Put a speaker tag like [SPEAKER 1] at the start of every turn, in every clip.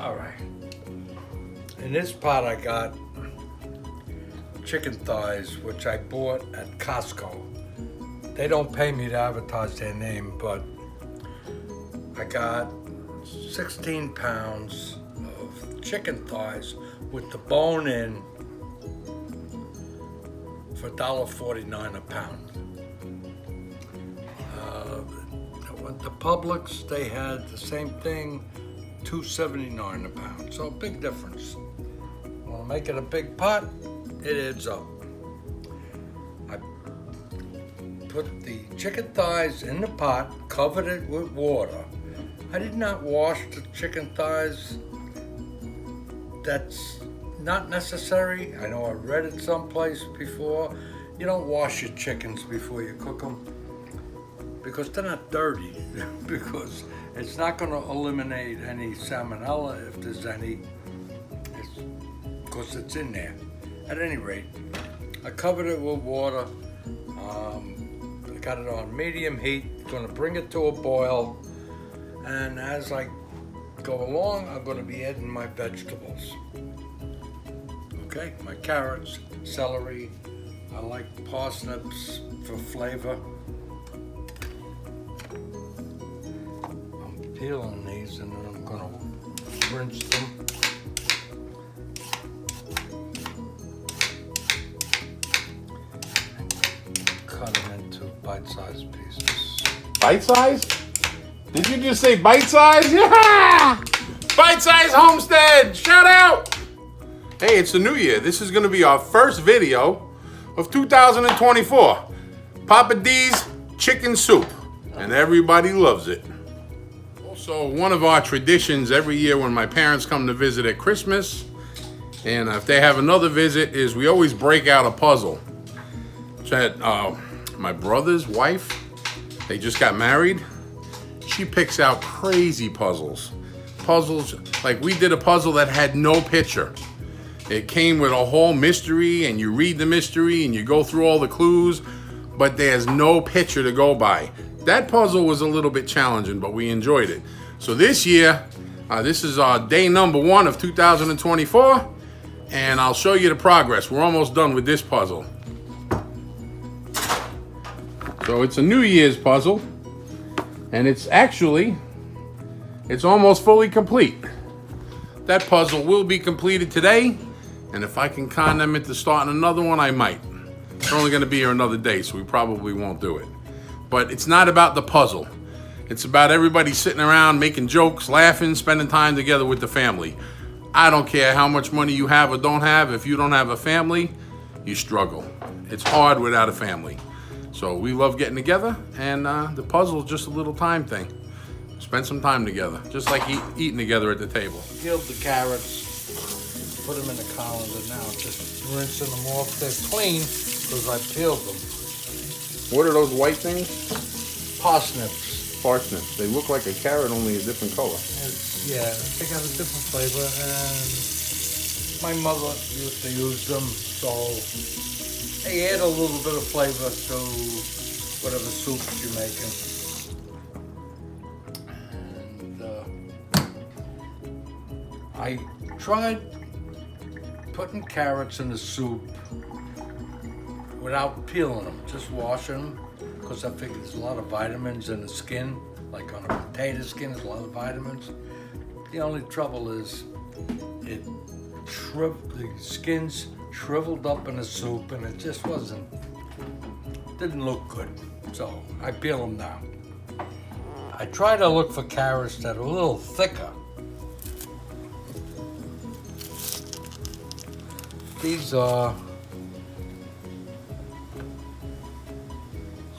[SPEAKER 1] All right. In this pot I got chicken thighs, which I bought at Costco. They don't pay me to advertise their name, but I got 16 pounds of chicken thighs with the bone in for $1.49 a pound. At the Publix, they had the same thing, $2.79 a pound. So big difference. Want to make it a big pot? It adds up. I put the chicken thighs in the pot, covered it with water. I did not wash the chicken thighs. That's not necessary. I know I read it someplace before. You don't wash your chickens before you cook them because they're not dirty, because it's not going to eliminate any salmonella if there's any, because it's in there. At any rate, I covered it with water. I got it on medium heat, going to bring it to a boil, and as I go along, I'm going to be adding my vegetables. Okay, my carrots, celery, I like parsnips for flavor. I'm peeling these and then I'm going to rinse them. Cut them into bite-sized pieces.
[SPEAKER 2] Bite-sized? Did you just say bite-sized? Yeah! Bite-sized Homestead! Shout out! Hey, it's the new year. This is going to be our first video of 2024. Poppa D's chicken soup. And everybody loves it. Also, one of our traditions every year when my parents come to visit at Christmas, and if they have another visit, is we always break out a puzzle. So my brother's wife, they just got married. She picks out crazy puzzles. Puzzles, like we did a puzzle that had no picture. It came with a whole mystery, and you read the mystery and you go through all the clues, but there's no picture to go by. That puzzle was a little bit challenging, but we enjoyed it. So this year, this is our day number 1 of 2024, and I'll show you the progress. We're almost done with this puzzle. So it's a New Year's puzzle, and it's almost fully complete. That puzzle will be completed today, and if I can con them into starting another one, I might. It's only gonna be here another day, so we probably won't do it. But it's not about the puzzle. It's about everybody sitting around, making jokes, laughing, spending time together with the family. I don't care how much money you have or don't have. If you don't have a family, you struggle. It's hard without a family. So we love getting together, and the puzzle is just a little time thing. Spend some time together, just like eating together at the table.
[SPEAKER 1] Peeled the carrots, put them in the colander now, just rinsing them off. They're clean because I peeled them.
[SPEAKER 2] What are those white things?
[SPEAKER 1] Parsnips.
[SPEAKER 2] Parsnips. They look like a carrot, only a different color.
[SPEAKER 1] Yeah, they got a different flavor, and my mother used to use them, so they add a little bit of flavor to whatever soup you're making. And I tried putting carrots in the soup without peeling them, just washing them, because I figured there's a lot of vitamins in the skin, like on a potato skin, there's a lot of vitamins. The only trouble is the skin's shriveled up in the soup, and it just didn't look good. So I peel them now. I try to look for carrots that are a little thicker. These are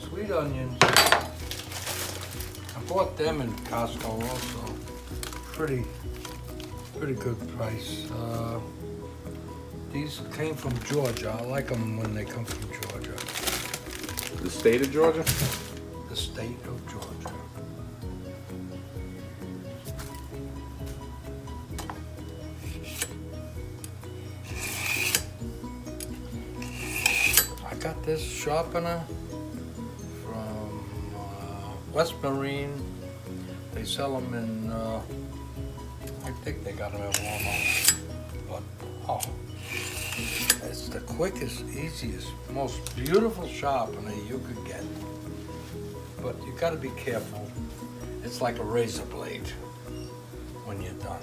[SPEAKER 1] sweet onions. I bought them in Costco also. Pretty good price. These came from Georgia. I like them when they come from Georgia.
[SPEAKER 2] The state of Georgia?
[SPEAKER 1] The state of Georgia. I got this sharpener from West Marine. They sell them in, I think they got them in Walmart. But, oh, it's the quickest, easiest, most beautiful sharpener you could get. But you got to be careful. It's like a razor blade when you're done.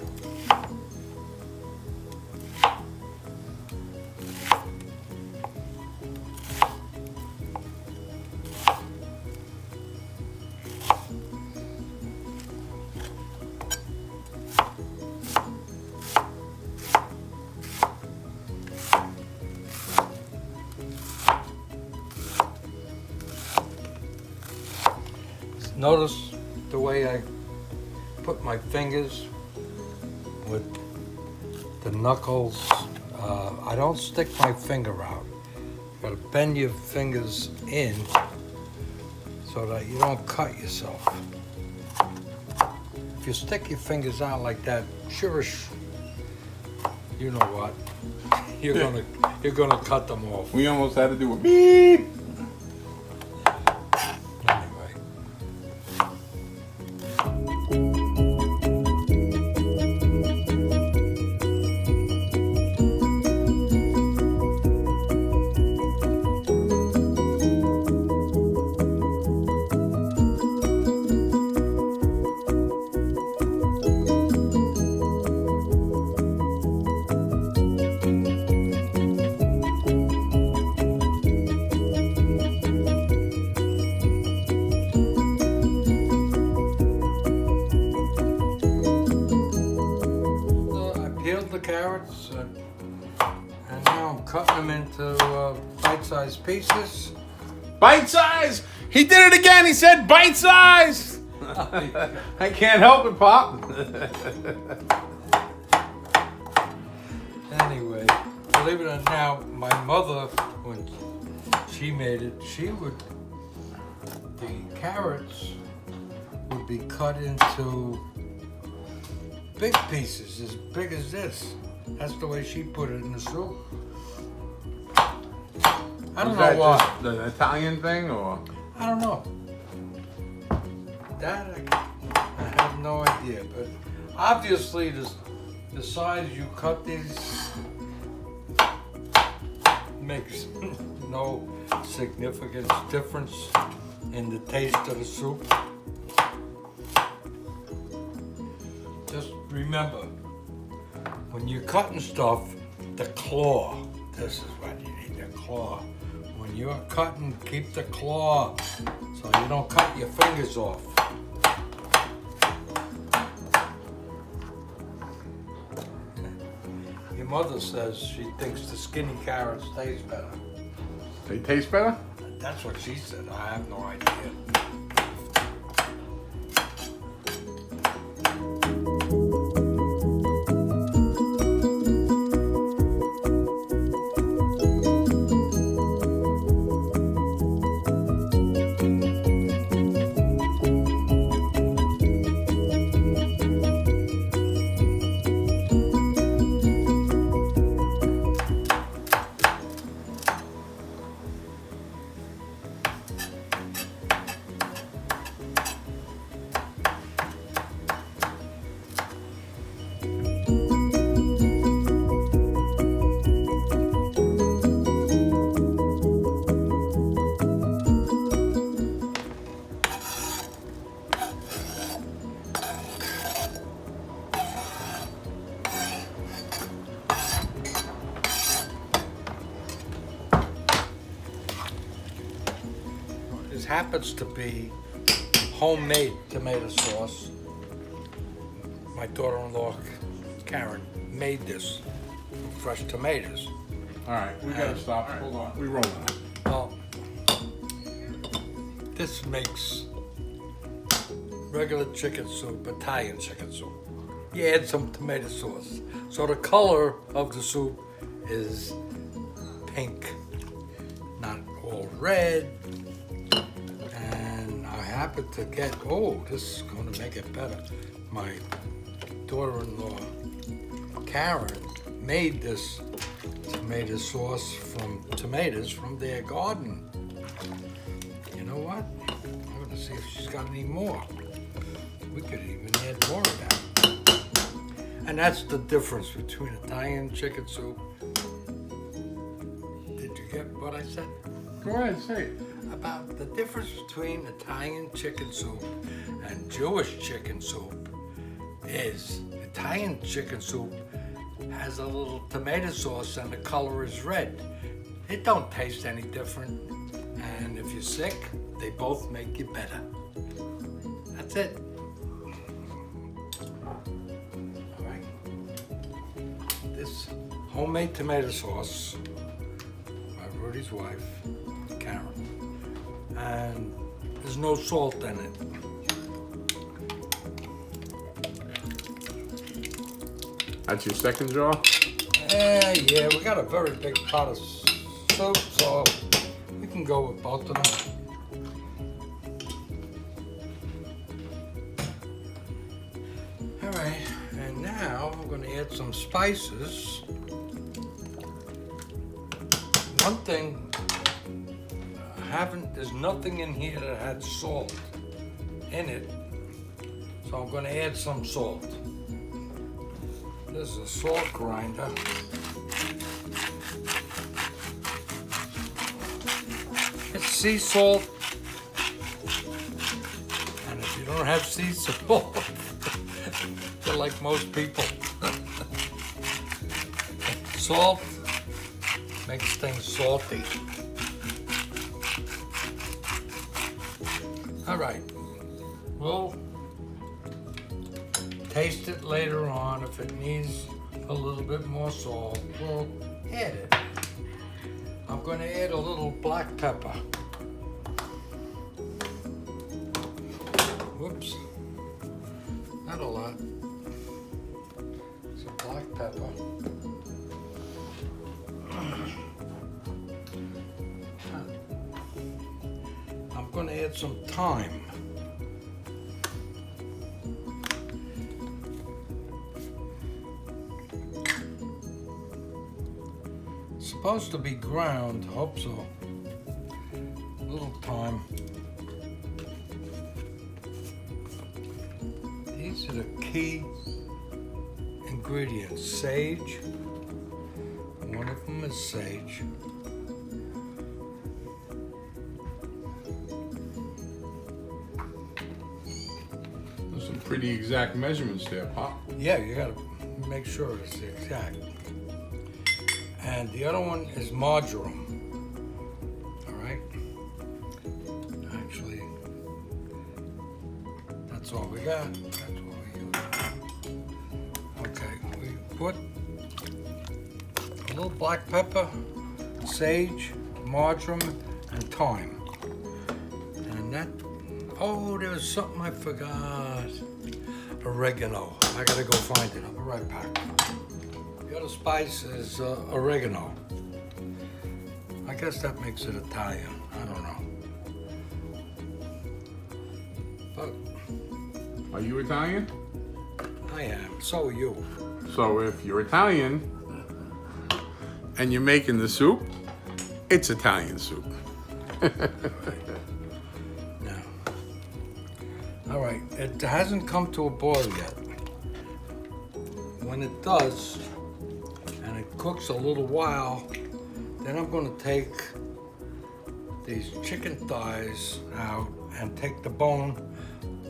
[SPEAKER 1] Notice the way I put my fingers with the knuckles. I don't stick my finger out. You gotta bend your fingers in so that you don't cut yourself. If you stick your fingers out like that, shirish, you know what? You're gonna cut them off.
[SPEAKER 2] We almost had to do a beep.
[SPEAKER 1] The carrots and now I'm cutting them into bite-sized pieces.
[SPEAKER 2] Bite size! He did it again! He said bite size! I can't help it, Pop.
[SPEAKER 1] Anyway, believe it or not, now my mother, when she made it, the carrots would be cut into big pieces, as big as this. That's the way she put it in the soup. I don't know why.
[SPEAKER 2] Just the Italian thing, or?
[SPEAKER 1] I don't know. That I have no idea. But obviously, the size you cut these makes no significant difference in the taste of the soup. Just remember, when you're cutting stuff, the claw, this is what you need, the claw. When you're cutting, keep the claw so you don't cut your fingers off. Your mother says she thinks the skinny carrots taste better.
[SPEAKER 2] They taste better?
[SPEAKER 1] That's what she said. I have no idea. This happens to be homemade tomato sauce. My daughter-in-law, Karen, made this from fresh tomatoes.
[SPEAKER 2] All right, we gotta stop. Hold on, we rolling.
[SPEAKER 1] Well, this makes regular chicken soup, Italian chicken soup. You add some tomato sauce. So the color of the soup is pink, not all red. And I happen to get, oh, this is going to make it better. My daughter-in-law, Karen, made this tomato sauce from tomatoes from their garden. You know what? I'm going to see if she's got any more. We could even add more of that. And And that's the difference between Italian chicken soup. Did you get what I said?
[SPEAKER 2] Go ahead, say it.
[SPEAKER 1] About the difference between Italian chicken soup and Jewish chicken soup is Italian chicken soup has a little tomato sauce and the color is red. It don't taste any different. And if you're sick, they both make you better. That's it. All right. This homemade tomato sauce by Rudy's wife, Karen. And there's no salt in it.
[SPEAKER 2] That's your second jar?
[SPEAKER 1] Yeah, we got a very big pot of soup, so we can go with both of them. All right, and now I'm going to add some spices. One thing, there's nothing in here that had salt in it, so I'm going to add some salt. This is a salt grinder. It's sea salt, and if you don't have sea salt, you're like most people. Salt makes things salty. All right, we'll taste it later on. If it needs a little bit more salt, we'll add it. I'm going to add a little black pepper. Whoops, not a lot. Some black pepper. I'm going to add some thyme. Supposed to be ground, hope so. A little thyme. These are the key ingredients. Sage. One of them is sage.
[SPEAKER 2] Those some pretty exact measurements there, Pop.
[SPEAKER 1] Yeah, you gotta make sure it's exact. And the other one is marjoram. All right. Actually, that's all we got. That's all we use. Okay, we put a little black pepper, sage, marjoram, and thyme. And that, oh, there was something I forgot. Oregano. I gotta go find it. I'll be right back. The other spice is oregano. I guess that makes it Italian. I don't know. But
[SPEAKER 2] Are you Italian?
[SPEAKER 1] I am. So are you.
[SPEAKER 2] So if you're Italian and you're making the soup, it's Italian soup.
[SPEAKER 1] Now, all right. It hasn't come to a boil yet. When it does, and it cooks a little while, then I'm going to take these chicken thighs out and take the bone,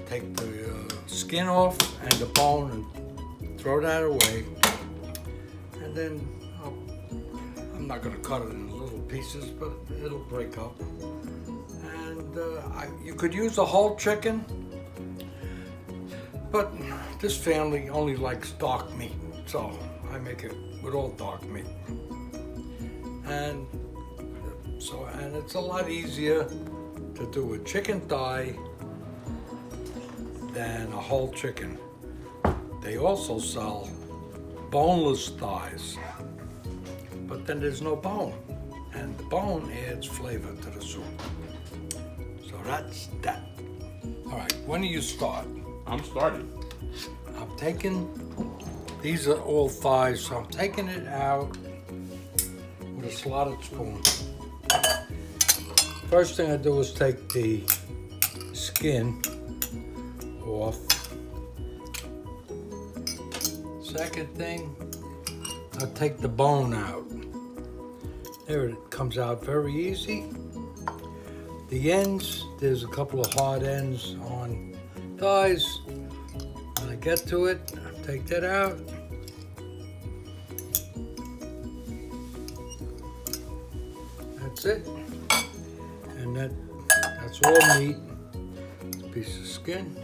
[SPEAKER 1] take the skin off and the bone and throw that away. And then I'm not going to cut it in little pieces, but it'll break up. And you could use a whole chicken, but this family only likes dark meat, so I make it with all dark meat. And it's a lot easier to do a chicken thigh than a whole chicken. They also sell boneless thighs, but then there's no bone, and the bone adds flavor to the soup. So that's that. All right, when do you start?
[SPEAKER 2] I'm starting.
[SPEAKER 1] I'm taking, these are all thighs, so I'm taking it out with a slotted spoon. First thing I do is take the skin off. Second thing, I'll take the bone out. There, it comes out very easy. The ends, there's a couple of hard ends on thighs. When I get to it, I'll take that out. That's it. And that's all meat. It's a piece of skin.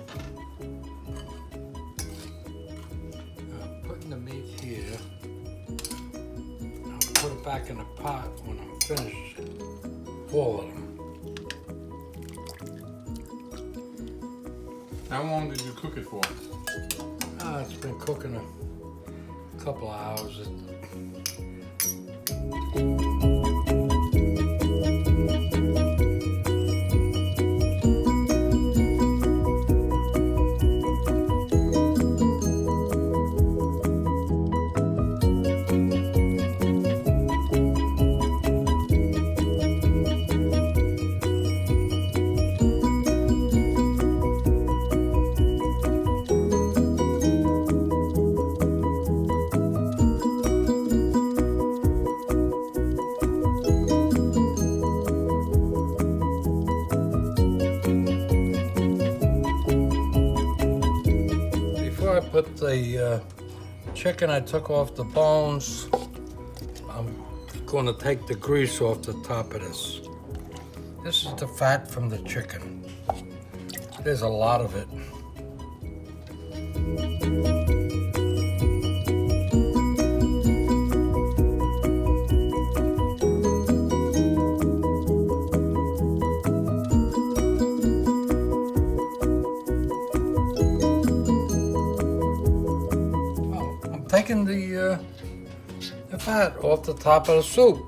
[SPEAKER 1] I'm putting the meat here. I'll put it back in the pot when I'm finished. All of them.
[SPEAKER 2] How long did you cook it for?
[SPEAKER 1] It's been cooking a couple of hours. Before I put the chicken I took off the bones, I'm going to take the grease off the top of this. This is the fat from the chicken. There's a lot of it. Taking the fat off the top of the soup,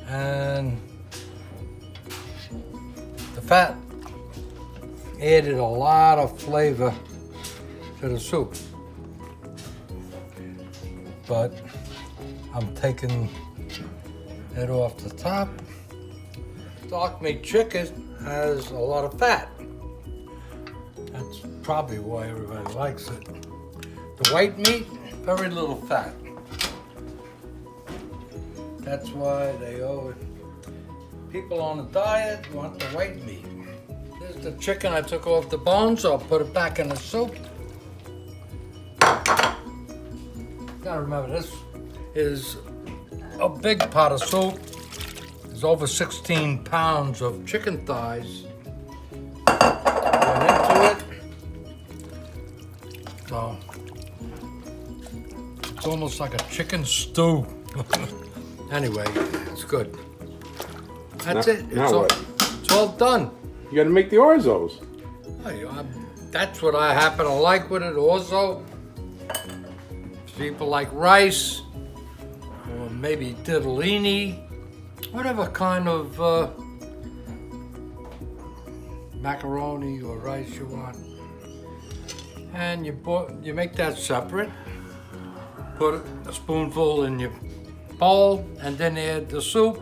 [SPEAKER 1] and the fat added a lot of flavor to the soup, but I'm taking it off the top. Dark meat chicken has a lot of fat. That's probably why everybody likes it. The white meat, very little fat. That's why they always, people on a diet want the white meat. There's the chicken I took off the bones, I'll put it back in the soup. Gotta remember, this is a big pot of soup. There's over 16 pounds of chicken thighs. Went into it. So, it's almost like a chicken stew. Anyway, it's good. That's it. It's all done.
[SPEAKER 2] You gotta make the orzos.
[SPEAKER 1] That's what I happen to like with it also. People like rice, or maybe diddlini, whatever kind of macaroni or rice you want. And you make that separate. Put a spoonful in your bowl and then add the soup.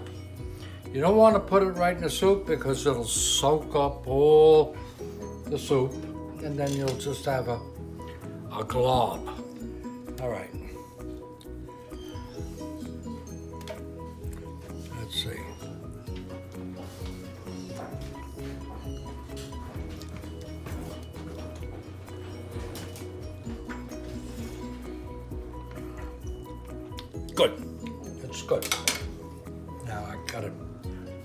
[SPEAKER 1] You don't want to put it right in the soup because it'll soak up all the soup and then you'll just have a glob. All right. Let's see. Good. It's good. Now I got it.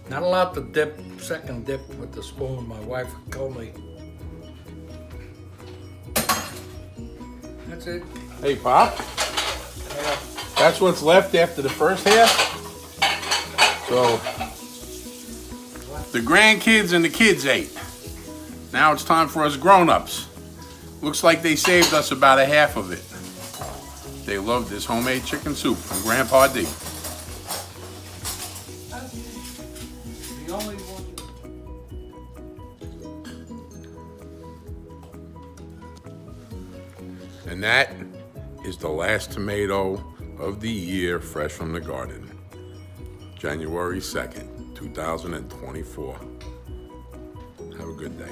[SPEAKER 1] Not allowed to dip, second dip with the spoon. My wife told me. That's it.
[SPEAKER 2] Hey, Pop.
[SPEAKER 1] Yeah.
[SPEAKER 2] That's what's left after the first half. So, the grandkids and the kids ate. Now it's time for us grown-ups. Looks like they saved us about a half of it. They love this homemade chicken soup from Grandpa D.
[SPEAKER 1] The only one.
[SPEAKER 2] And that is the last tomato of the year, fresh from the garden. January 2nd, 2024. Have a good day.